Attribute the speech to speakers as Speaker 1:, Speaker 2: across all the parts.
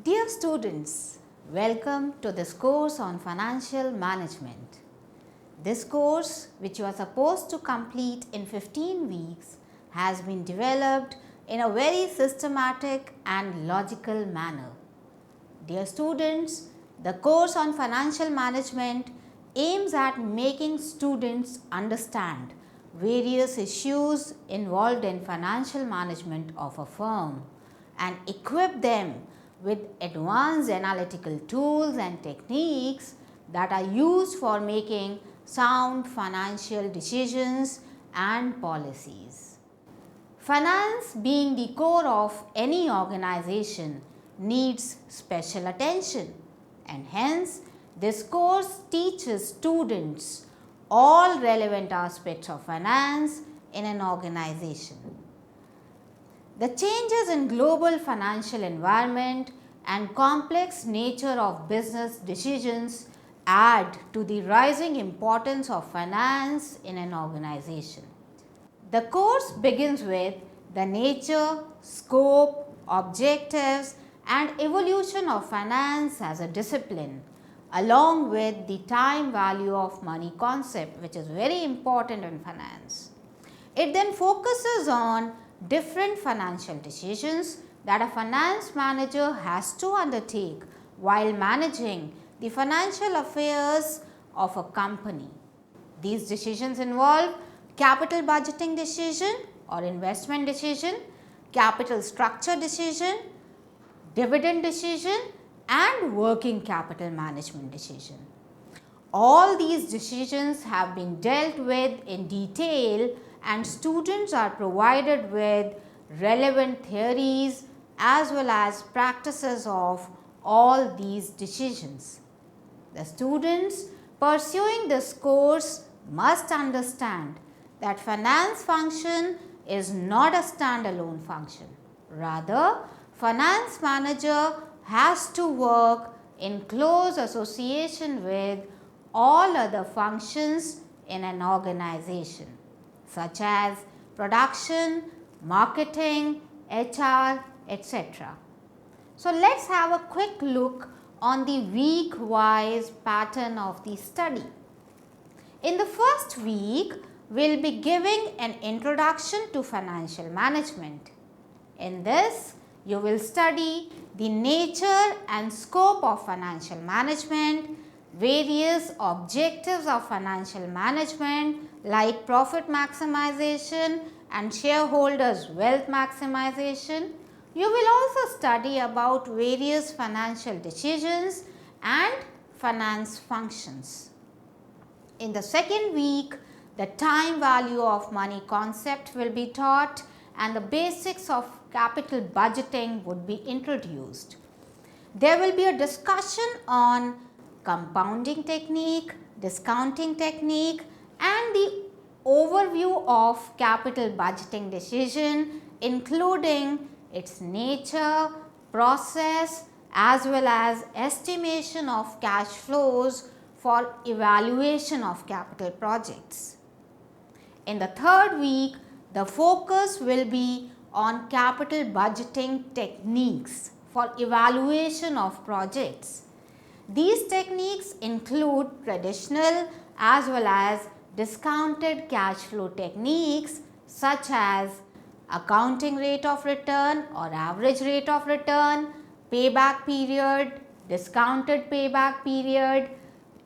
Speaker 1: Dear students, welcome to this course on financial management. This course, which you are supposed to complete in 15 weeks, has been developed in a very systematic and logical manner. Dear students, the course on financial management aims at making students understand various issues involved in financial management of a firm and equip them with advanced analytical tools and techniques that are used for making sound financial decisions and policies. Finance, being the core of any organization, needs special attention, and hence this course teaches students all relevant aspects of finance in an organization. The changes in global financial environment and complex nature of business decisions add to the rising importance of finance in an organization. The course begins with the nature, scope, objectives and evolution of finance as a discipline, along with the time value of money concept, which is very important in finance. It then focuses on different financial decisions that a finance manager has to undertake while managing the financial affairs of a company. These decisions involve capital budgeting decision or investment decision, capital structure decision, dividend decision and working capital management decision. All these decisions have been dealt with in detail and students are provided with relevant theories as well as practices of all these decisions. The students pursuing this course must understand that finance function is not a standalone function. Rather, finance manager has to work in close association with all other functions in an organization, such as production, marketing, HR, etc. So let's have a quick look on the week-wise pattern of the study. In the first week, we'll be giving an introduction to financial management. In this, you will study the nature and scope of financial management, various objectives of financial management like profit maximization and shareholders' wealth maximization. You will also study about various financial decisions and finance functions. In the second week, the time value of money concept will be taught and the basics of capital budgeting would be introduced. There will be a discussion on compounding technique, discounting technique and the overview of capital budgeting decision, including its nature, process as well as estimation of cash flows for evaluation of capital projects. In the third week, the focus will be on capital budgeting techniques for evaluation of projects. These techniques include traditional as well as discounted cash flow techniques such as accounting rate of return or average rate of return, payback period, discounted payback period,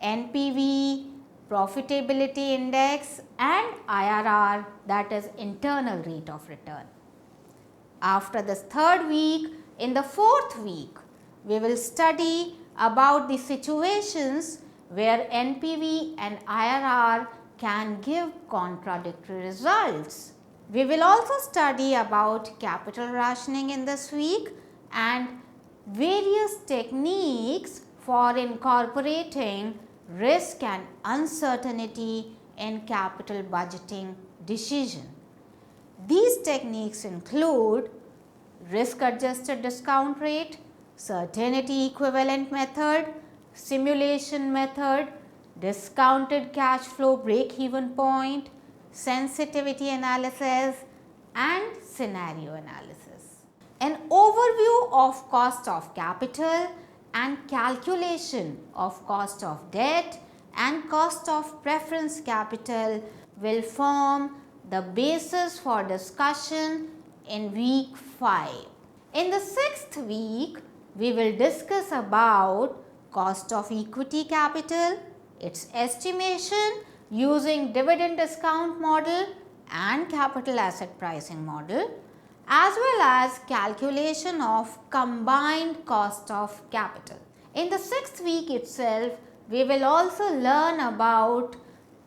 Speaker 1: NPV, profitability index and IRR, that is internal rate of return. After this third week, in the fourth week, we will study about the situations where NPV and IRR can give contradictory results. We will also study about capital rationing in this week and various techniques for incorporating risk and uncertainty in capital budgeting decision. These techniques include risk adjusted discount rate, certainty equivalent method, simulation method, discounted cash flow break-even point, sensitivity analysis and scenario analysis. an overview of cost of capital and calculation of cost of debt and cost of preference capital will form the basis for discussion in week 5. In the 6th week, we will discuss about cost of equity capital, its estimation using dividend discount model and capital asset pricing model, as well as calculation of combined cost of capital. In the 6th week itself, we will also learn about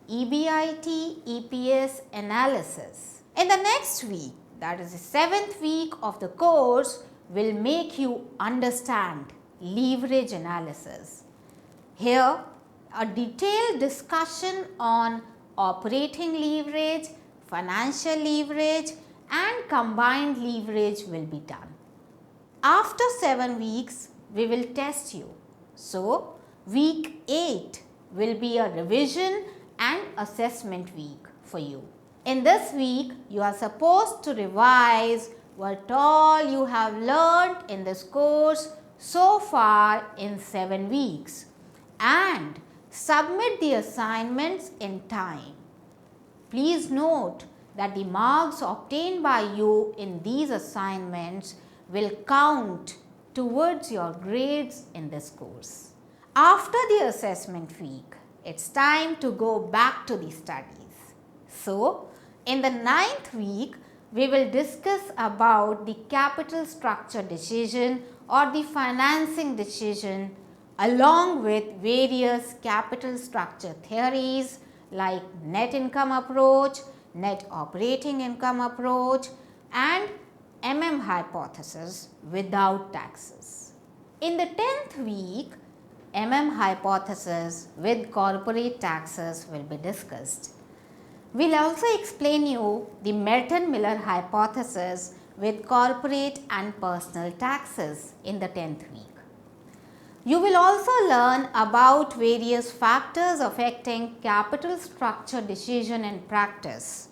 Speaker 1: EBIT EPS analysis. In the next week, that is the 7th week of the course, will make you understand leverage analysis. Here, a detailed discussion on operating leverage, financial leverage and combined leverage will be done. After 7 weeks, we will test you. So, week 8 will be a revision and assessment week for you. In this week, you are supposed to revise what all you have learned in this course so far in 7 weeks and submit the assignments in time. Please note that the marks obtained by you in these assignments will count towards your grades in this course. After the assessment week, it's time to go back to the studies. So, in the 9th week, we will discuss about the capital structure decision or the financing decision along with various capital structure theories like net income approach, net operating income approach and hypothesis without taxes. In the 10th week, hypothesis with corporate taxes will be discussed. We'll also explain you the Merton-Miller hypothesis with corporate and personal taxes in the 10th week. You will also learn about various factors affecting capital structure decision in practice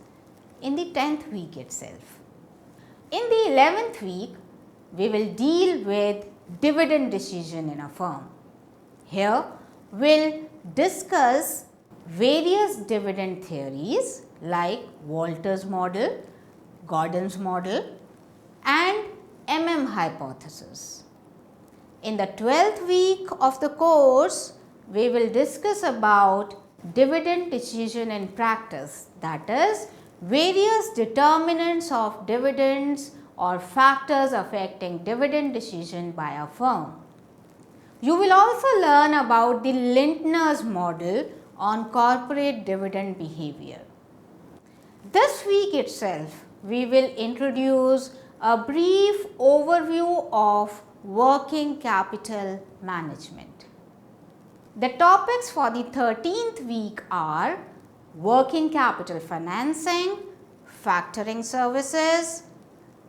Speaker 1: in the 10th week itself. In the 11th week, we will deal with dividend decision in a firm. Here, we'll discuss various dividend theories like Walter's model, Gordon's model and hypothesis. In the 12th week of the course, we will discuss about dividend decision in practice, that is, various determinants of dividends or factors affecting dividend decision by a firm. You will also learn about the Lintner's model on corporate dividend behavior. This week itself, we will introduce a brief overview of working capital management. The topics for the 13th week are working capital financing, factoring services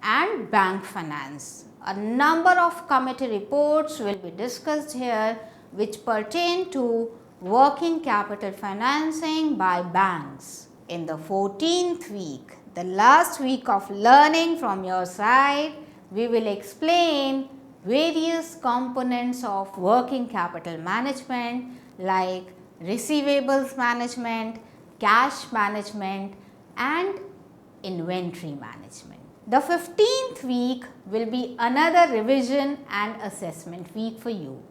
Speaker 1: and bank finance. A number of committee reports will be discussed here which pertain to working capital financing by banks. In the 14th week, the last week of learning from your side, we will explain various components of working capital management like receivables management, cash management and inventory management. The 15th week will be another revision and assessment week for you.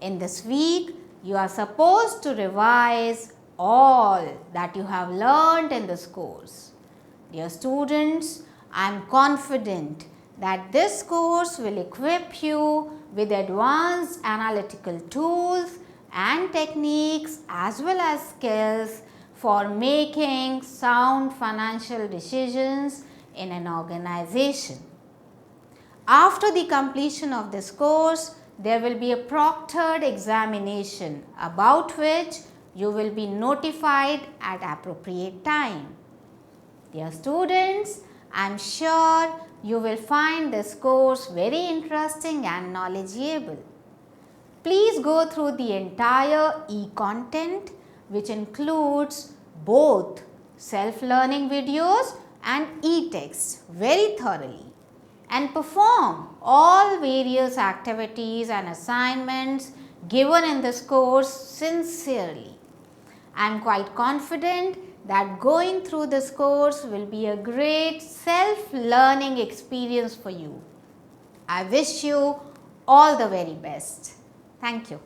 Speaker 1: In this week, you are supposed to revise all that you have learned in this course. Dear students, I am confident that this course will equip you with advanced analytical tools and techniques as well as skills for making sound financial decisions in an organization. After the completion of this course, there will be a proctored examination about which you will be notified at appropriate time. Dear students, I am sure you will find this course very interesting and knowledgeable. Please go through the entire e-content which includes both self-learning videos and e-text very thoroughly and perform all various activities and assignments given in this course sincerely. I am quite confident that going through this course will be a great self-learning experience for you. I wish you all the very best. Thank you.